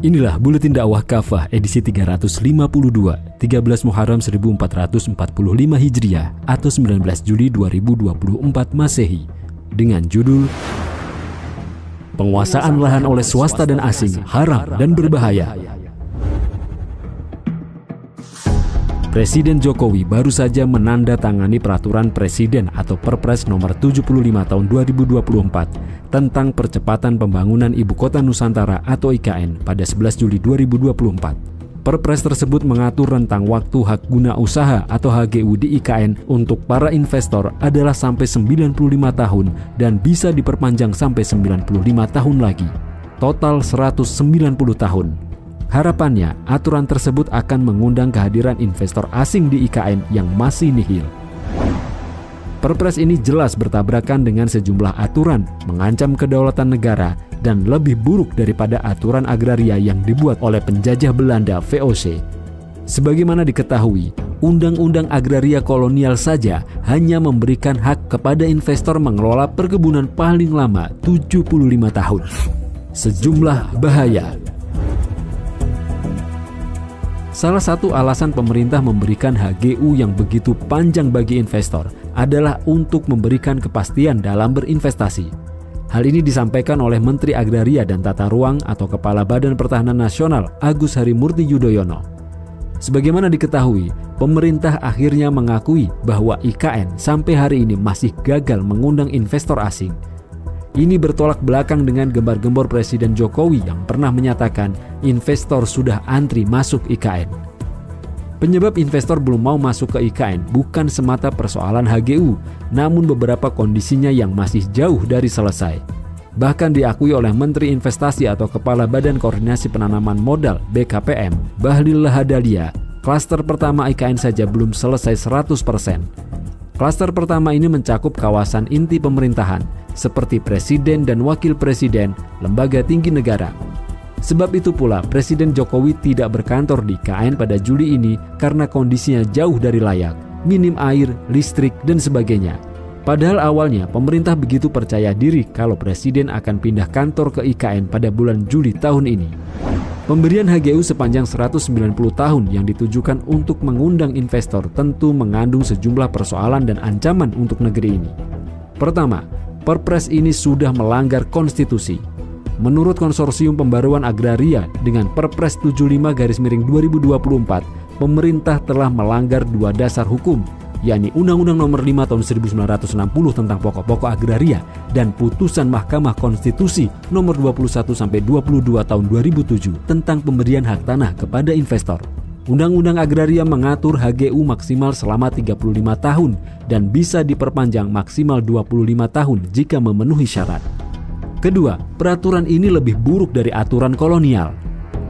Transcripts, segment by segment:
Inilah Buletin Dakwah Kafah edisi 352, 13 Muharram 1445 Hijriah atau 19 Juli 2024 Masehi dengan judul Penguasaan lahan oleh swasta dan asing haram dan berbahaya. Presiden Jokowi baru saja menandatangani peraturan Presiden atau Perpres nomor 75 tahun 2024 tentang percepatan pembangunan Ibu Kota Nusantara atau IKN pada 11 Juli 2024. Perpres tersebut mengatur rentang waktu hak guna usaha atau HGU di IKN untuk para investor adalah sampai 95 tahun dan bisa diperpanjang sampai 95 tahun lagi. Total 190 tahun. Harapannya, aturan tersebut akan mengundang kehadiran investor asing di IKN yang masih nihil. Perpres ini jelas bertabrakan dengan sejumlah aturan, mengancam kedaulatan negara, dan lebih buruk daripada aturan agraria yang dibuat oleh penjajah Belanda VOC. Sebagaimana diketahui, Undang-Undang Agraria Kolonial saja hanya memberikan hak kepada investor mengelola perkebunan paling lama 75 tahun. Sejumlah bahaya. Salah satu alasan pemerintah memberikan HGU yang begitu panjang bagi investor adalah untuk memberikan kepastian dalam berinvestasi. Hal ini disampaikan oleh Menteri Agraria dan Tata Ruang atau Kepala Badan Pertahanan Nasional Agus Harimurti Yudhoyono. Sebagaimana diketahui, pemerintah akhirnya mengakui bahwa IKN sampai hari ini masih gagal mengundang investor asing. Ini bertolak belakang dengan gembar-gembor Presiden Jokowi yang pernah menyatakan investor sudah antri masuk IKN. Penyebab investor belum mau masuk ke IKN bukan semata persoalan HGU, namun beberapa kondisinya yang masih jauh dari selesai. Bahkan diakui oleh Menteri Investasi atau Kepala Badan Koordinasi Penanaman Modal BKPM, Bahlil Lahadalia, klaster pertama IKN saja belum selesai 100%. Klaster pertama ini mencakup kawasan inti pemerintahan, seperti Presiden dan Wakil Presiden, lembaga tinggi negara. Sebab itu pula Presiden Jokowi tidak berkantor di IKN pada Juli ini karena kondisinya jauh dari layak, minim air, listrik, dan sebagainya. Padahal awalnya pemerintah begitu percaya diri kalau Presiden akan pindah kantor ke IKN pada bulan Juli tahun ini. Pemberian HGU sepanjang 190 tahun yang ditujukan untuk mengundang investor tentu mengandung sejumlah persoalan dan ancaman untuk negeri ini. Pertama, Perpres ini sudah melanggar konstitusi. Menurut Konsorsium Pembaruan Agraria dengan Perpres 75/2024, pemerintah telah melanggar dua dasar hukum, yakni Undang-Undang Nomor 5 Tahun 1960 tentang Pokok-pokok Agraria dan Putusan Mahkamah Konstitusi Nomor 21/22 Tahun 2007 tentang pemberian hak tanah kepada investor. Undang-Undang Agraria mengatur HGU maksimal selama 35 tahun dan bisa diperpanjang maksimal 25 tahun jika memenuhi syarat. Kedua, peraturan ini lebih buruk dari aturan kolonial.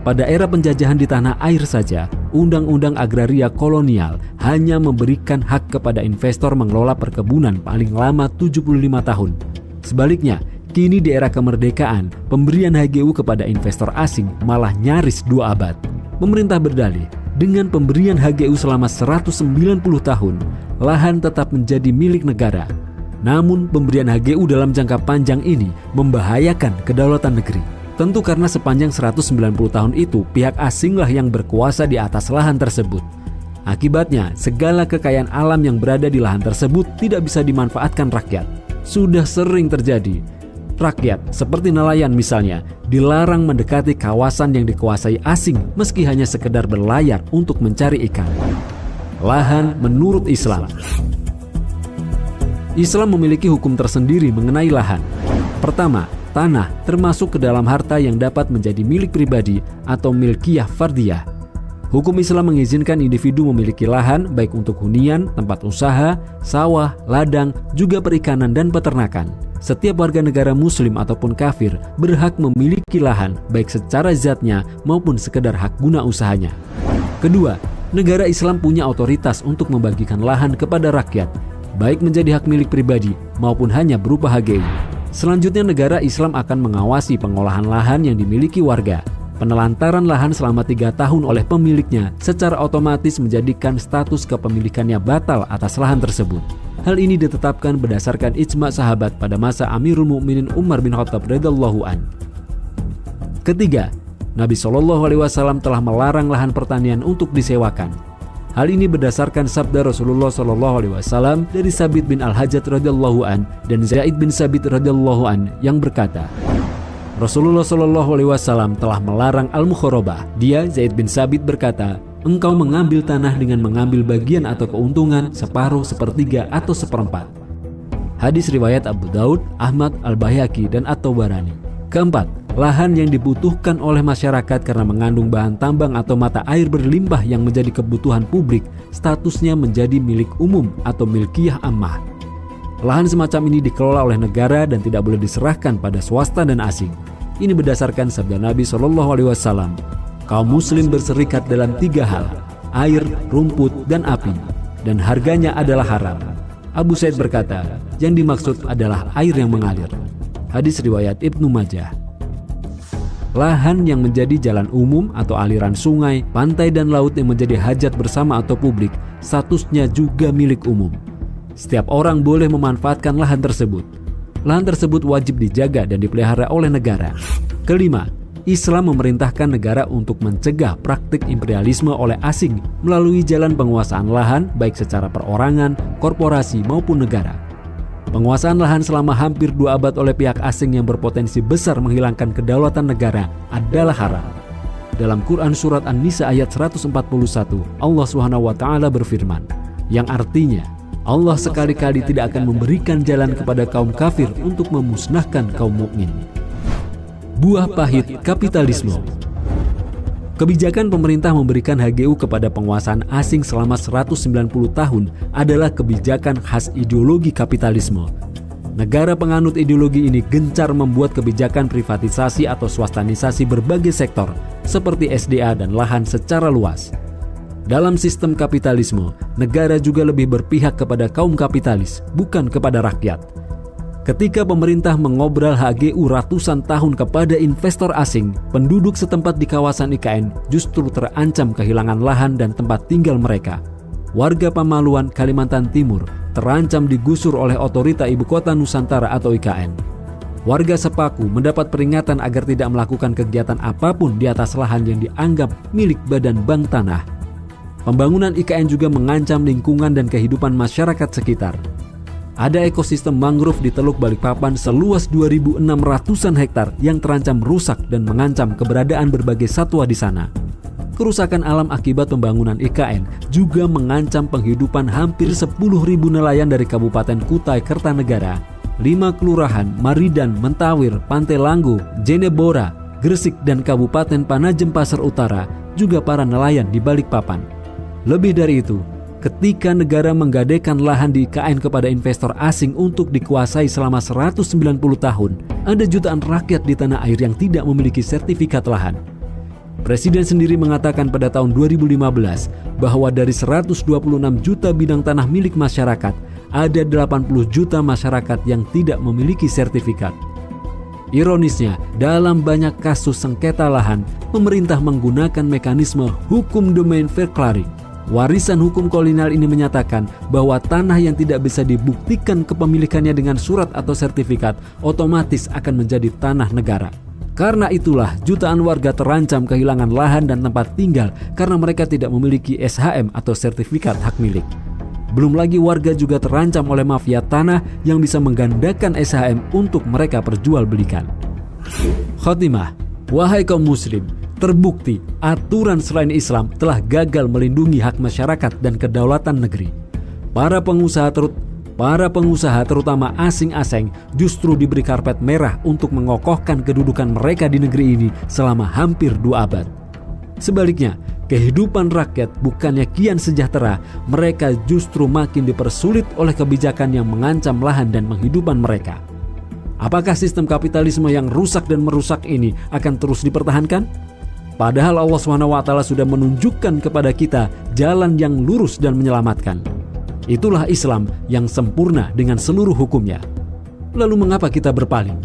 Pada era penjajahan di tanah air saja, Undang-Undang Agraria Kolonial hanya memberikan hak kepada investor mengelola perkebunan paling lama 75 tahun. Sebaliknya, kini di era kemerdekaan, pemberian HGU kepada investor asing malah nyaris 2 abad. Pemerintah berdalih, dengan pemberian HGU selama 190 tahun, lahan tetap menjadi milik negara. Namun pemberian HGU dalam jangka panjang ini membahayakan kedaulatan negeri. Tentu karena sepanjang 190 tahun itu pihak asinglah yang berkuasa di atas lahan tersebut. Akibatnya, segala kekayaan alam yang berada di lahan tersebut tidak bisa dimanfaatkan rakyat. Sudah sering terjadi. Rakyat, seperti nelayan misalnya, dilarang mendekati kawasan yang dikuasai asing meski hanya sekedar berlayar untuk mencari ikan. Lahan menurut Islam. Islam memiliki hukum tersendiri mengenai lahan. Pertama, tanah termasuk ke dalam harta yang dapat menjadi milik pribadi atau milkiyah fardiyah. Hukum Islam mengizinkan individu memiliki lahan baik untuk hunian, tempat usaha, sawah, ladang, juga perikanan dan peternakan. Setiap warga negara muslim ataupun kafir berhak memiliki lahan baik secara zatnya maupun sekedar hak guna usahanya. Kedua, negara Islam punya otoritas untuk membagikan lahan kepada rakyat, baik menjadi hak milik pribadi maupun hanya berupa HGU. Selanjutnya, negara Islam akan mengawasi pengolahan lahan yang dimiliki warga. Penelantaran lahan selama 3 tahun oleh pemiliknya secara otomatis menjadikan status kepemilikannya batal atas lahan tersebut. Hal ini ditetapkan berdasarkan ijma sahabat pada masa Amirul Mukminin Umar bin Khattab radhiyallahu an. Ketiga, Nabi SAW telah melarang lahan pertanian untuk disewakan. Hal ini berdasarkan sabda Rasulullah SAW dari Sabit bin Al-Hajjaj radhiyallahu an dan Zaid bin Sabit radhiyallahu an yang berkata, Rasulullah SAW telah melarang al-mukharabah. Dia, Zaid bin Sabit, berkata, engkau mengambil tanah dengan mengambil bagian atau keuntungan separuh, sepertiga, atau seperempat. Hadis riwayat Abu Daud, Ahmad, Al-Baihaqi, dan At-Tabarani. Keempat, lahan yang dibutuhkan oleh masyarakat karena mengandung bahan tambang atau mata air berlimpah yang menjadi kebutuhan publik, statusnya menjadi milik umum atau milkiyah ammah. Lahan semacam ini dikelola oleh negara dan tidak boleh diserahkan pada swasta dan asing. Ini berdasarkan sabda Nabi SAW. Kaum muslim berserikat dalam 3 hal, air, rumput, dan api, dan harganya adalah haram. Abu Said berkata, yang dimaksud adalah air yang mengalir. Hadis riwayat Ibnu Majah. Lahan yang menjadi jalan umum atau aliran sungai, pantai, dan laut yang menjadi hajat bersama atau publik, statusnya juga milik umum. Setiap orang boleh memanfaatkan lahan tersebut. Lahan tersebut wajib dijaga dan dipelihara oleh negara. Kelima, Islam memerintahkan negara untuk mencegah praktik imperialisme oleh asing melalui jalan penguasaan lahan baik secara perorangan, korporasi maupun negara. Penguasaan lahan selama hampir 2 abad oleh pihak asing yang berpotensi besar menghilangkan kedaulatan negara adalah haram. Dalam Quran Surat An-Nisa ayat 141, Allah SWT berfirman, yang artinya, Allah sekali-kali tidak akan memberikan jalan kepada kaum kafir untuk memusnahkan kaum mukmin. Buah pahit kapitalisme. Kebijakan pemerintah memberikan HGU kepada penguasaan asing selama 190 tahun adalah kebijakan khas ideologi kapitalisme. Negara penganut ideologi ini gencar membuat kebijakan privatisasi atau swastanisasi berbagai sektor seperti SDA dan lahan secara luas. Dalam sistem kapitalisme, negara juga lebih berpihak kepada kaum kapitalis, bukan kepada rakyat. Ketika pemerintah mengobrol HGU ratusan tahun kepada investor asing, penduduk setempat di kawasan IKN justru terancam kehilangan lahan dan tempat tinggal mereka. Warga Pamaluan, Kalimantan Timur terancam digusur oleh Otorita Ibu Kota Nusantara atau IKN. Warga Sepaku mendapat peringatan agar tidak melakukan kegiatan apapun di atas lahan yang dianggap milik Badan Bank Tanah. Pembangunan IKN juga mengancam lingkungan dan kehidupan masyarakat sekitar. Ada ekosistem mangrove di Teluk Balikpapan seluas 2.600-an hektar yang terancam rusak dan mengancam keberadaan berbagai satwa di sana. Kerusakan alam akibat pembangunan IKN juga mengancam penghidupan hampir 10.000 nelayan dari Kabupaten Kutai Kertanegara, 5 kelurahan Maridan, Mentawir, Pantai Langgo, Jenebora, Gresik, dan Kabupaten Panajem Pasar Utara, juga para nelayan di Balikpapan. Lebih dari itu, ketika negara menggadaikan lahan di IKN kepada investor asing untuk dikuasai selama 190 tahun, ada jutaan rakyat di tanah air yang tidak memiliki sertifikat lahan. Presiden sendiri mengatakan pada tahun 2015 bahwa dari 126 juta bidang tanah milik masyarakat, ada 80 juta masyarakat yang tidak memiliki sertifikat. Ironisnya, dalam banyak kasus sengketa lahan, pemerintah menggunakan mekanisme hukum domain verklaring. Warisan hukum kolonial ini menyatakan bahwa tanah yang tidak bisa dibuktikan kepemilikannya dengan surat atau sertifikat otomatis akan menjadi tanah negara. Karena itulah jutaan warga terancam kehilangan lahan dan tempat tinggal karena mereka tidak memiliki SHM atau sertifikat hak milik. Belum lagi warga juga terancam oleh mafia tanah yang bisa menggandakan SHM untuk mereka perjualbelikan. Khotimah, wahai kaum muslim, terbukti aturan selain Islam telah gagal melindungi hak masyarakat dan kedaulatan negeri. Para pengusaha terutama asing-asing justru diberi karpet merah untuk mengokohkan kedudukan mereka di negeri ini selama hampir 2 abad. Sebaliknya, kehidupan rakyat bukannya kian sejahtera, mereka justru makin dipersulit oleh kebijakan yang mengancam lahan dan penghidupan mereka. Apakah sistem kapitalisme yang rusak dan merusak ini akan terus dipertahankan? Padahal Allah SWT sudah menunjukkan kepada kita jalan yang lurus dan menyelamatkan. Itulah Islam yang sempurna dengan seluruh hukumnya. Lalu mengapa kita berpaling?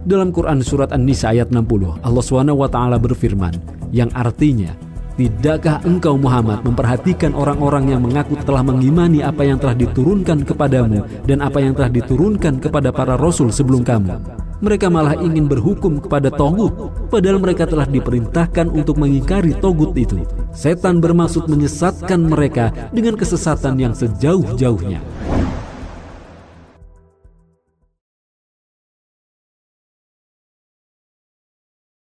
Dalam Quran Surat An-Nisa ayat 60, Allah SWT berfirman, yang artinya, tidakkah engkau Muhammad memperhatikan orang-orang yang mengaku telah mengimani apa yang telah diturunkan kepadamu dan apa yang telah diturunkan kepada para rasul sebelum kamu? Mereka malah ingin berhukum kepada togut, padahal mereka telah diperintahkan untuk mengingkari togut itu. Setan bermaksud menyesatkan mereka dengan kesesatan yang sejauh-jauhnya.